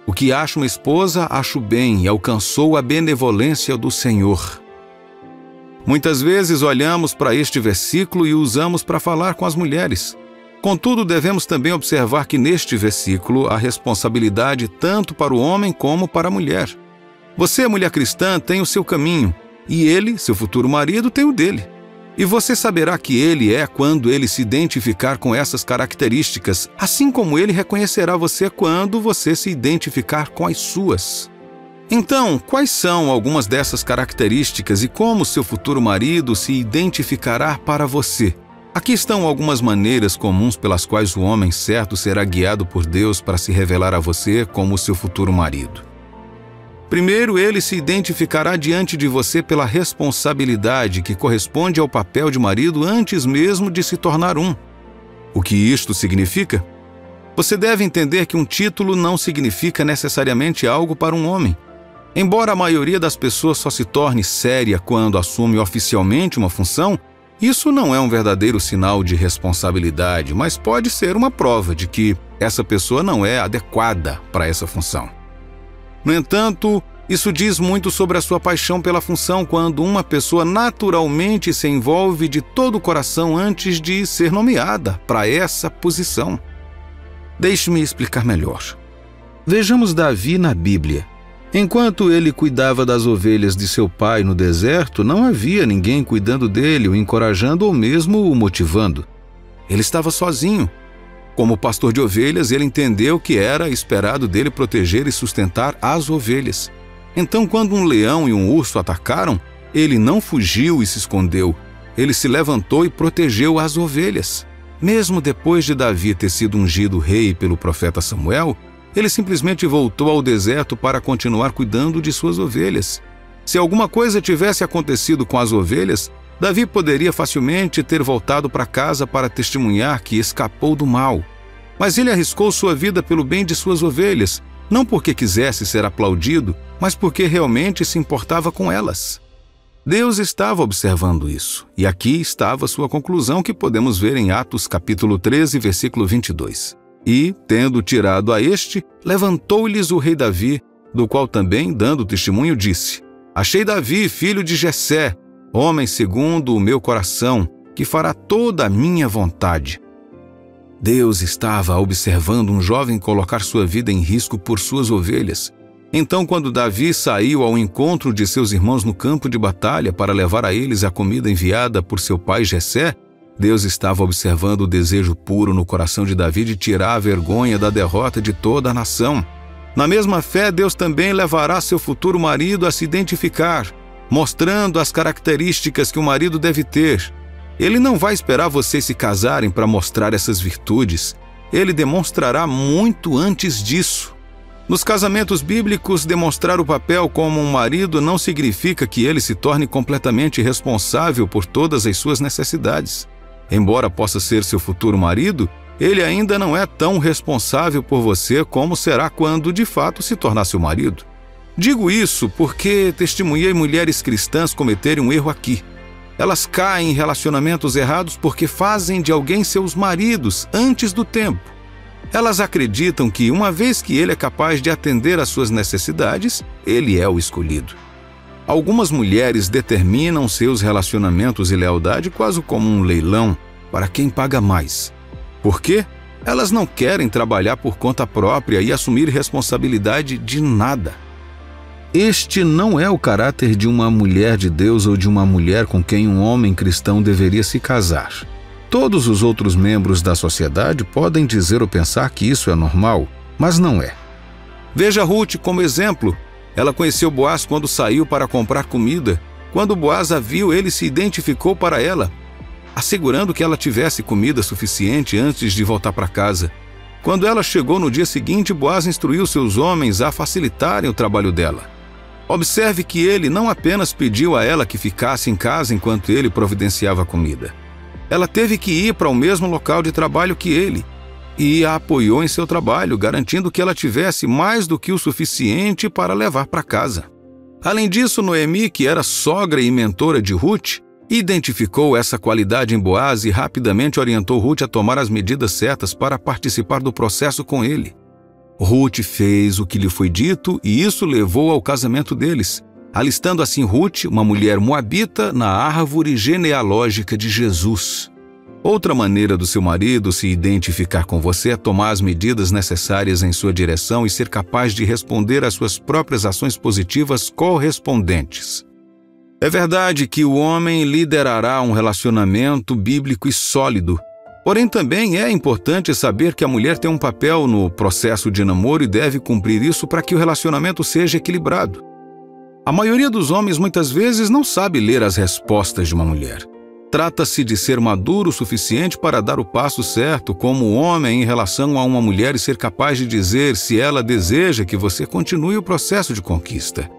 "O que acha uma esposa, acha o bem, e alcançou a benevolência do Senhor." Muitas vezes olhamos para este versículo e o usamos para falar com as mulheres. Contudo, devemos também observar que neste versículo há responsabilidade tanto para o homem como para a mulher. Você, mulher cristã, tem o seu caminho, e ele, seu futuro marido, tem o dele. E você saberá que ele é quando ele se identificar com essas características, assim como ele reconhecerá você quando você se identificar com as suas. Então, quais são algumas dessas características e como seu futuro marido se identificará para você? Aqui estão algumas maneiras comuns pelas quais o homem certo será guiado por Deus para se revelar a você como seu futuro marido. Primeiro, ele se identificará diante de você pela responsabilidade que corresponde ao papel de marido antes mesmo de se tornar um. O que isto significa? Você deve entender que um título não significa necessariamente algo para um homem. Embora a maioria das pessoas só se torne séria quando assume oficialmente uma função, isso não é um verdadeiro sinal de responsabilidade, mas pode ser uma prova de que essa pessoa não é adequada para essa função. No entanto, isso diz muito sobre a sua paixão pela função quando uma pessoa naturalmente se envolve de todo o coração antes de ser nomeada para essa posição. Deixe-me explicar melhor. Vejamos Davi na Bíblia. Enquanto ele cuidava das ovelhas de seu pai no deserto, não havia ninguém cuidando dele, o encorajando ou mesmo o motivando. Ele estava sozinho. Como pastor de ovelhas, ele entendeu que era esperado dele proteger e sustentar as ovelhas. Então, quando um leão e um urso atacaram, ele não fugiu e se escondeu. Ele se levantou e protegeu as ovelhas. Mesmo depois de Davi ter sido ungido rei pelo profeta Samuel, ele simplesmente voltou ao deserto para continuar cuidando de suas ovelhas. Se alguma coisa tivesse acontecido com as ovelhas, Davi poderia facilmente ter voltado para casa para testemunhar que escapou do mal. Mas ele arriscou sua vida pelo bem de suas ovelhas, não porque quisesse ser aplaudido, mas porque realmente se importava com elas. Deus estava observando isso, e aqui estava sua conclusão que podemos ver em Atos capítulo 13, versículo 22. E, tendo tirado a este, levantou-lhes o rei Davi, do qual também, dando testemunho, disse: Achei Davi, filho de Jessé, homem segundo o meu coração, que fará toda a minha vontade. Deus estava observando um jovem colocar sua vida em risco por suas ovelhas. Então, quando Davi saiu ao encontro de seus irmãos no campo de batalha para levar a eles a comida enviada por seu pai Jessé, Deus estava observando o desejo puro no coração de Davi de tirar a vergonha da derrota de toda a nação. Na mesma fé, Deus também levará seu futuro marido a se identificar, mostrando as características que o marido deve ter. Ele não vai esperar vocês se casarem para mostrar essas virtudes. Ele demonstrará muito antes disso. Nos casamentos bíblicos, demonstrar o papel como um marido não significa que ele se torne completamente responsável por todas as suas necessidades. Embora possa ser seu futuro marido, ele ainda não é tão responsável por você como será quando de fato se tornar seu marido. Digo isso porque testemunhei mulheres cristãs cometerem um erro aqui. Elas caem em relacionamentos errados porque fazem de alguém seus maridos antes do tempo. Elas acreditam que, uma vez que ele é capaz de atender às suas necessidades, ele é o escolhido. Algumas mulheres determinam seus relacionamentos e lealdade quase como um leilão para quem paga mais. Por quê? Elas não querem trabalhar por conta própria e assumir responsabilidade de nada. Este não é o caráter de uma mulher de Deus ou de uma mulher com quem um homem cristão deveria se casar. Todos os outros membros da sociedade podem dizer ou pensar que isso é normal, mas não é. Veja Ruth como exemplo. Ela conheceu Boaz quando saiu para comprar comida. Quando Boaz a viu, ele se identificou para ela, assegurando que ela tivesse comida suficiente antes de voltar para casa. Quando ela chegou no dia seguinte, Boaz instruiu seus homens a facilitarem o trabalho dela. Observe que ele não apenas pediu a ela que ficasse em casa enquanto ele providenciava a comida. Ela teve que ir para o mesmo local de trabalho que ele e a apoiou em seu trabalho, garantindo que ela tivesse mais do que o suficiente para levar para casa. Além disso, Noemi, que era sogra e mentora de Ruth, identificou essa qualidade em Boaz e rapidamente orientou Ruth a tomar as medidas certas para participar do processo com ele. Ruth fez o que lhe foi dito e isso levou ao casamento deles, alistando assim Ruth, uma mulher moabita, na árvore genealógica de Jesus. Outra maneira do seu marido se identificar com você é tomar as medidas necessárias em sua direção e ser capaz de responder às suas próprias ações positivas correspondentes. É verdade que o homem liderará um relacionamento bíblico e sólido, porém também é importante saber que a mulher tem um papel no processo de namoro e deve cumprir isso para que o relacionamento seja equilibrado. A maioria dos homens muitas vezes não sabe ler as respostas de uma mulher. Trata-se de ser maduro o suficiente para dar o passo certo como homem em relação a uma mulher e ser capaz de dizer se ela deseja que você continue o processo de conquista.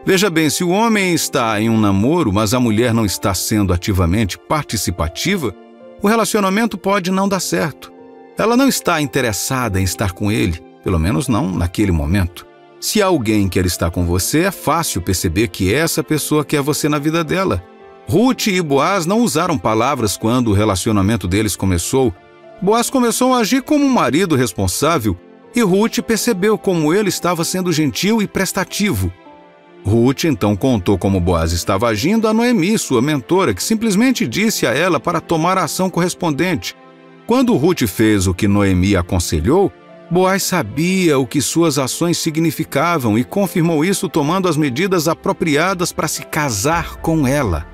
Veja bem, se o homem está em um namoro, mas a mulher não está sendo ativamente participativa, o relacionamento pode não dar certo. Ela não está interessada em estar com ele, pelo menos não naquele momento. Se alguém quer estar com você, é fácil perceber que essa pessoa quer você na vida dela. Ruth e Boaz não usaram palavras quando o relacionamento deles começou. Boaz começou a agir como um marido responsável e Ruth percebeu como ele estava sendo gentil e prestativo. Ruth então contou como Boaz estava agindo a Noemi, sua mentora, que simplesmente disse a ela para tomar a ação correspondente. Quando Ruth fez o que Noemi aconselhou, Boaz sabia o que suas ações significavam e confirmou isso tomando as medidas apropriadas para se casar com ela.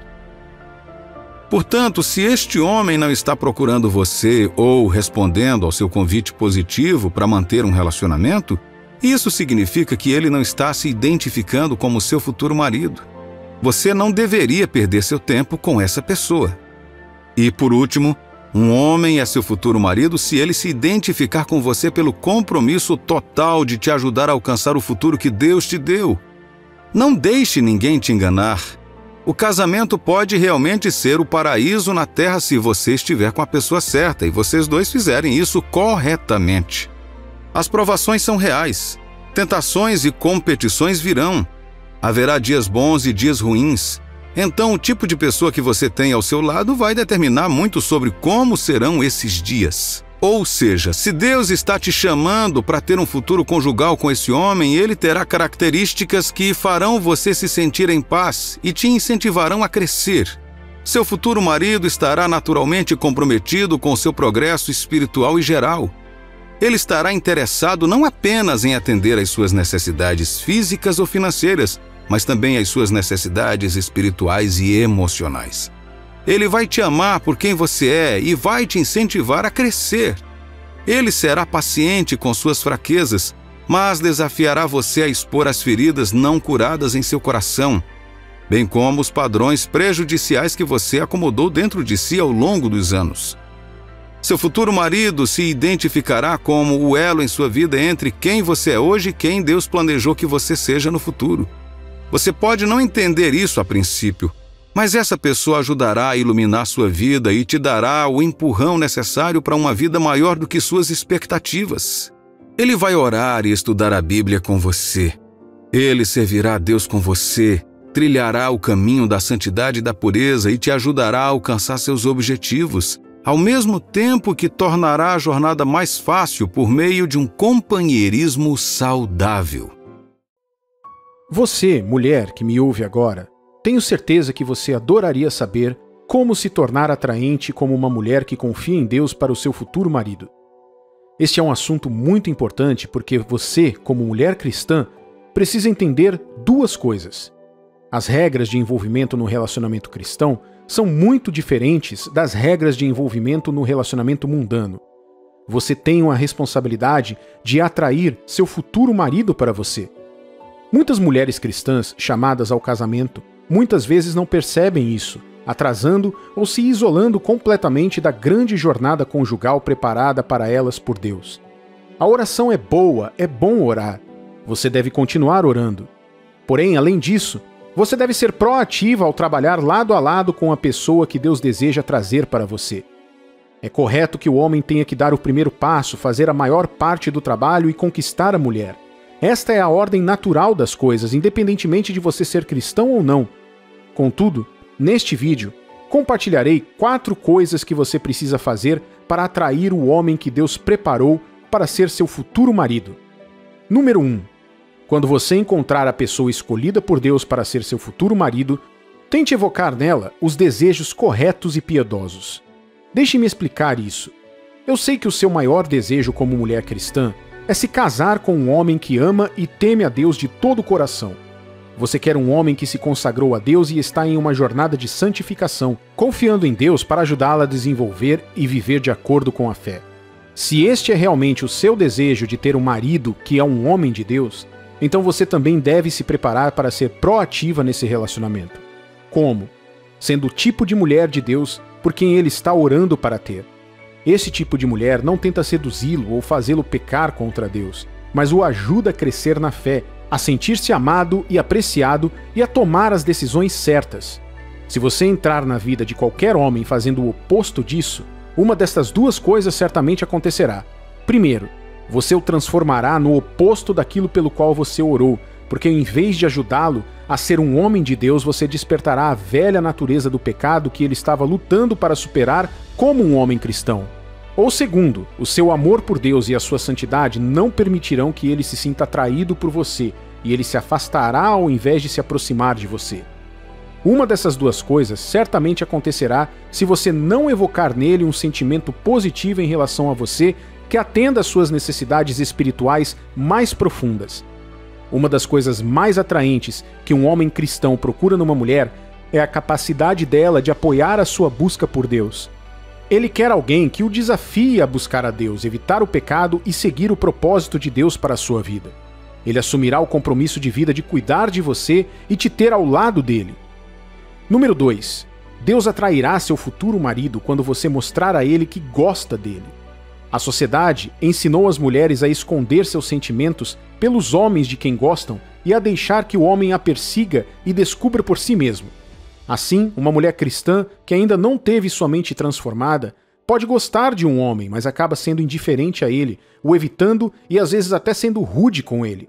Portanto, se este homem não está procurando você ou respondendo ao seu convite positivo para manter um relacionamento, isso significa que ele não está se identificando como seu futuro marido. Você não deveria perder seu tempo com essa pessoa. E, por último, um homem é seu futuro marido se ele se identificar com você pelo compromisso total de te ajudar a alcançar o futuro que Deus te deu. Não deixe ninguém te enganar. O casamento pode realmente ser o paraíso na terra se você estiver com a pessoa certa e vocês dois fizerem isso corretamente. As provações são reais. Tentações e competições virão. Haverá dias bons e dias ruins. Então o tipo de pessoa que você tem ao seu lado vai determinar muito sobre como serão esses dias. Ou seja, se Deus está te chamando para ter um futuro conjugal com esse homem, ele terá características que farão você se sentir em paz e te incentivarão a crescer. Seu futuro marido estará naturalmente comprometido com seu progresso espiritual e geral. Ele estará interessado não apenas em atender às suas necessidades físicas ou financeiras, mas também às suas necessidades espirituais e emocionais. Ele vai te amar por quem você é e vai te incentivar a crescer. Ele será paciente com suas fraquezas, mas desafiará você a expor as feridas não curadas em seu coração, bem como os padrões prejudiciais que você acomodou dentro de si ao longo dos anos. Seu futuro marido se identificará como o elo em sua vida entre quem você é hoje e quem Deus planejou que você seja no futuro. Você pode não entender isso a princípio, mas essa pessoa ajudará a iluminar sua vida e te dará o empurrão necessário para uma vida maior do que suas expectativas. Ele vai orar e estudar a Bíblia com você. Ele servirá a Deus com você, trilhará o caminho da santidade e da pureza e te ajudará a alcançar seus objetivos, ao mesmo tempo que tornará a jornada mais fácil por meio de um companheirismo saudável. Você, mulher que me ouve agora, tenho certeza que você adoraria saber como se tornar atraente como uma mulher que confia em Deus para o seu futuro marido. Este é um assunto muito importante porque você, como mulher cristã, precisa entender duas coisas. As regras de envolvimento no relacionamento cristão são muito diferentes das regras de envolvimento no relacionamento mundano. Você tem uma responsabilidade de atrair seu futuro marido para você. Muitas mulheres cristãs chamadas ao casamento muitas vezes não percebem isso, atrasando ou se isolando completamente da grande jornada conjugal preparada para elas por Deus. A oração é boa, é bom orar. Você deve continuar orando. Porém, além disso, você deve ser proativa ao trabalhar lado a lado com a pessoa que Deus deseja trazer para você. É correto que o homem tenha que dar o primeiro passo, fazer a maior parte do trabalho e conquistar a mulher. Esta é a ordem natural das coisas, independentemente de você ser cristão ou não. Contudo, neste vídeo, compartilharei 4 coisas que você precisa fazer para atrair o homem que Deus preparou para ser seu futuro marido. Número 1. Quando você encontrar a pessoa escolhida por Deus para ser seu futuro marido, tente evocar nela os desejos corretos e piedosos. Deixe-me explicar isso. Eu sei que o seu maior desejo como mulher cristã é se casar com um homem que ama e teme a Deus de todo o coração. Você quer um homem que se consagrou a Deus e está em uma jornada de santificação, confiando em Deus para ajudá-la a desenvolver e viver de acordo com a fé. Se este é realmente o seu desejo de ter um marido que é um homem de Deus, então você também deve se preparar para ser proativa nesse relacionamento. Como? Sendo o tipo de mulher de Deus por quem ele está orando para ter. Esse tipo de mulher não tenta seduzi-lo ou fazê-lo pecar contra Deus, mas o ajuda a crescer na fé, a sentir-se amado e apreciado e a tomar as decisões certas. Se você entrar na vida de qualquer homem fazendo o oposto disso, uma destas 2 coisas certamente acontecerá. Primeiro, você o transformará no oposto daquilo pelo qual você orou, porque em vez de ajudá-lo a ser um homem de Deus, você despertará a velha natureza do pecado que ele estava lutando para superar como um homem cristão. Ou segundo, o seu amor por Deus e a sua santidade não permitirão que ele se sinta atraído por você, e ele se afastará ao invés de se aproximar de você. Uma dessas 2 coisas certamente acontecerá se você não evocar nele um sentimento positivo em relação a você que atenda às suas necessidades espirituais mais profundas. Uma das coisas mais atraentes que um homem cristão procura numa mulher é a capacidade dela de apoiar a sua busca por Deus. Ele quer alguém que o desafie a buscar a Deus, evitar o pecado e seguir o propósito de Deus para a sua vida. Ele assumirá o compromisso de vida de cuidar de você e te ter ao lado dele. Número 2. Deus atrairá seu futuro marido quando você mostrar a ele que gosta dele. A sociedade ensinou as mulheres a esconder seus sentimentos pelos homens de quem gostam e a deixar que o homem a persiga e descubra por si mesmo. Assim, uma mulher cristã que ainda não teve sua mente transformada pode gostar de um homem, mas acaba sendo indiferente a ele, o evitando e às vezes até sendo rude com ele.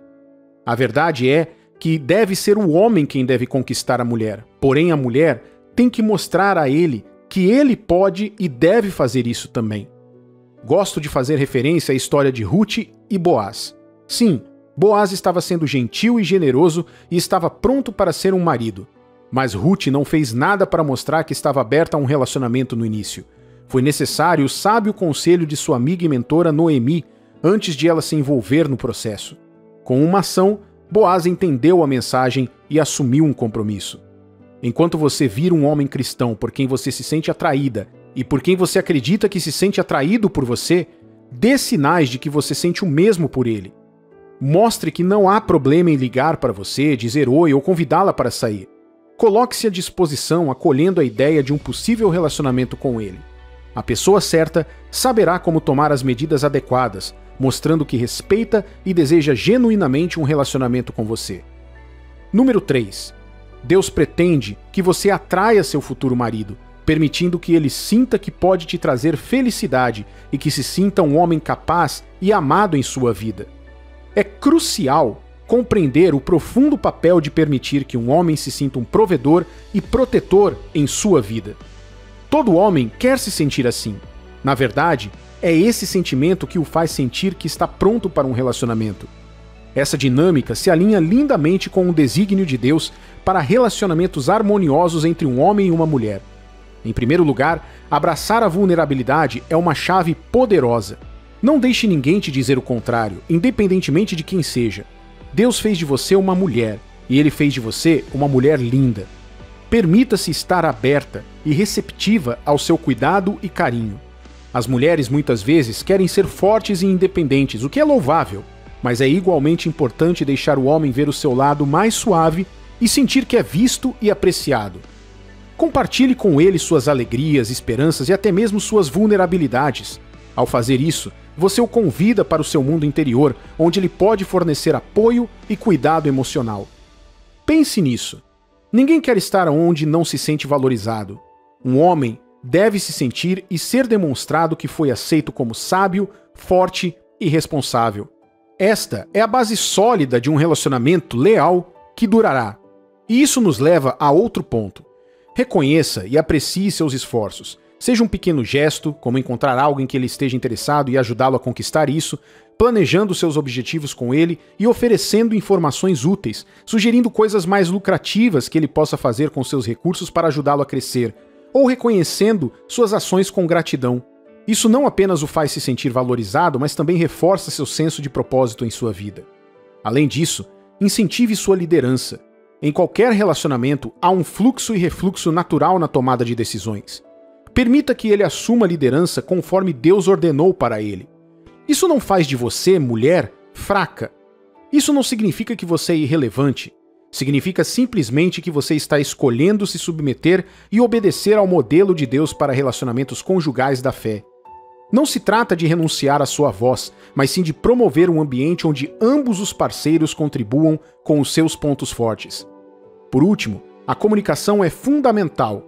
A verdade é que deve ser o homem quem deve conquistar a mulher. Porém, a mulher tem que mostrar a ele que ele pode e deve fazer isso também. Gosto de fazer referência à história de Ruth e Boaz. Sim, Boaz estava sendo gentil e generoso e estava pronto para ser um marido. Mas Ruth não fez nada para mostrar que estava aberta a um relacionamento no início. Foi necessário o sábio conselho de sua amiga e mentora Noemi antes de ela se envolver no processo. Com uma ação, Boaz entendeu a mensagem e assumiu um compromisso. Enquanto você vir um homem cristão por quem você se sente atraída e por quem você acredita que se sente atraído por você, dê sinais de que você sente o mesmo por ele. Mostre que não há problema em ligar para você, dizer oi ou convidá-la para sair. Coloque-se à disposição acolhendo a ideia de um possível relacionamento com ele. A pessoa certa saberá como tomar as medidas adequadas, mostrando que respeita e deseja genuinamente um relacionamento com você. Número 3. Deus pretende que você atraia seu futuro marido, permitindo que ele sinta que pode te trazer felicidade e que se sinta um homem capaz e amado em sua vida. É crucial compreender o profundo papel de permitir que um homem se sinta um provedor e protetor em sua vida. Todo homem quer se sentir assim. Na verdade, é esse sentimento que o faz sentir que está pronto para um relacionamento. Essa dinâmica se alinha lindamente com o desígnio de Deus para relacionamentos harmoniosos entre um homem e uma mulher. Em primeiro lugar, abraçar a vulnerabilidade é uma chave poderosa. Não deixe ninguém te dizer o contrário, independentemente de quem seja. Deus fez de você uma mulher, e Ele fez de você uma mulher linda. Permita-se estar aberta e receptiva ao seu cuidado e carinho. As mulheres muitas vezes querem ser fortes e independentes, o que é louvável, mas é igualmente importante deixar o homem ver o seu lado mais suave e sentir que é visto e apreciado. Compartilhe com ele suas alegrias, esperanças e até mesmo suas vulnerabilidades. Ao fazer isso, você o convida para o seu mundo interior, onde ele pode fornecer apoio e cuidado emocional. Pense nisso. Ninguém quer estar onde não se sente valorizado. Um homem deve se sentir e ser demonstrado que foi aceito como sábio, forte e responsável. Esta é a base sólida de um relacionamento leal que durará. E isso nos leva a outro ponto. Reconheça e aprecie seus esforços. Seja um pequeno gesto, como encontrar algo em que ele esteja interessado e ajudá-lo a conquistar isso, planejando seus objetivos com ele e oferecendo informações úteis, sugerindo coisas mais lucrativas que ele possa fazer com seus recursos para ajudá-lo a crescer, ou reconhecendo suas ações com gratidão. Isso não apenas o faz se sentir valorizado, mas também reforça seu senso de propósito em sua vida. Além disso, incentive sua liderança. Em qualquer relacionamento, há um fluxo e refluxo natural na tomada de decisões. Permita que ele assuma a liderança conforme Deus ordenou para ele. Isso não faz de você, mulher, fraca. Isso não significa que você é irrelevante. Significa simplesmente que você está escolhendo se submeter e obedecer ao modelo de Deus para relacionamentos conjugais da fé. Não se trata de renunciar à sua voz, mas sim de promover um ambiente onde ambos os parceiros contribuam com os seus pontos fortes. Por último, a comunicação é fundamental.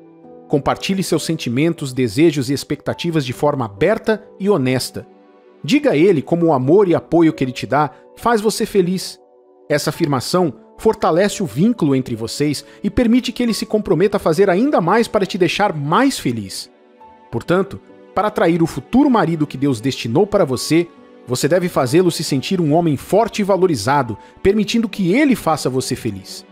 Compartilhe seus sentimentos, desejos e expectativas de forma aberta e honesta. Diga a ele como o amor e apoio que ele te dá faz você feliz. Essa afirmação fortalece o vínculo entre vocês e permite que ele se comprometa a fazer ainda mais para te deixar mais feliz. Portanto, para atrair o futuro marido que Deus destinou para você, você deve fazê-lo se sentir um homem forte e valorizado, permitindo que ele faça você feliz.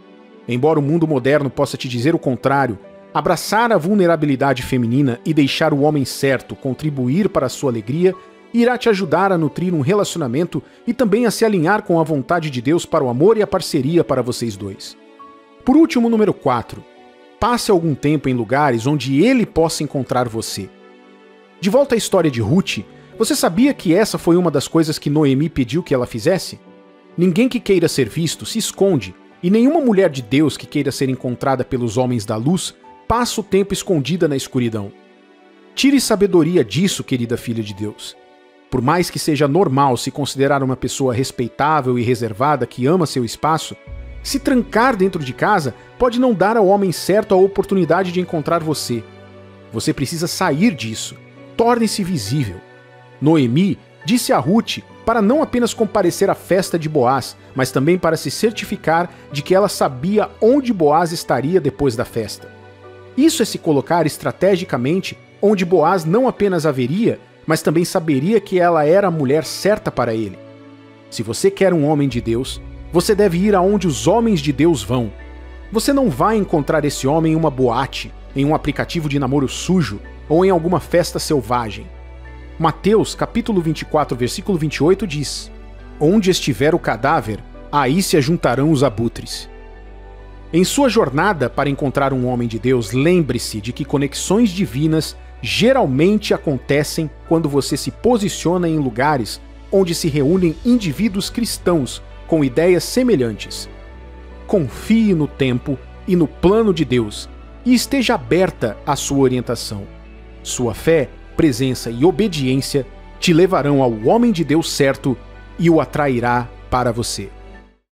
Embora o mundo moderno possa te dizer o contrário, abraçar a vulnerabilidade feminina e deixar o homem certo contribuir para a sua alegria irá te ajudar a nutrir um relacionamento e também a se alinhar com a vontade de Deus para o amor e a parceria para vocês dois. Por último, número 4. Passe algum tempo em lugares onde ele possa encontrar você. De volta à história de Ruth, você sabia que essa foi uma das coisas que Noemi pediu que ela fizesse? Ninguém que queira ser visto se esconde, e nenhuma mulher de Deus que queira ser encontrada pelos homens da luz passa o tempo escondida na escuridão. Tire sabedoria disso, querida filha de Deus. Por mais que seja normal se considerar uma pessoa respeitável e reservada que ama seu espaço, se trancar dentro de casa pode não dar ao homem certo a oportunidade de encontrar você. Você precisa sair disso. Torne-se visível. Noemi disse a Ruth para não apenas comparecer à festa de Boaz, mas também para se certificar de que ela sabia onde Boaz estaria depois da festa. Isso é se colocar estrategicamente onde Boaz não apenas a veria, mas também saberia que ela era a mulher certa para ele. Se você quer um homem de Deus, você deve ir aonde os homens de Deus vão. Você não vai encontrar esse homem em uma boate, em um aplicativo de namoro sujo ou em alguma festa selvagem. Mateus capítulo 24, versículo 28 diz: "Onde estiver o cadáver, aí se ajuntarão os abutres." Em sua jornada para encontrar um homem de Deus, lembre-se de que conexões divinas geralmente acontecem quando você se posiciona em lugares onde se reúnem indivíduos cristãos com ideias semelhantes. Confie no tempo e no plano de Deus e esteja aberta à sua orientação. Sua fé, presença e obediência te levarão ao homem de Deus certo e o atrairá para você.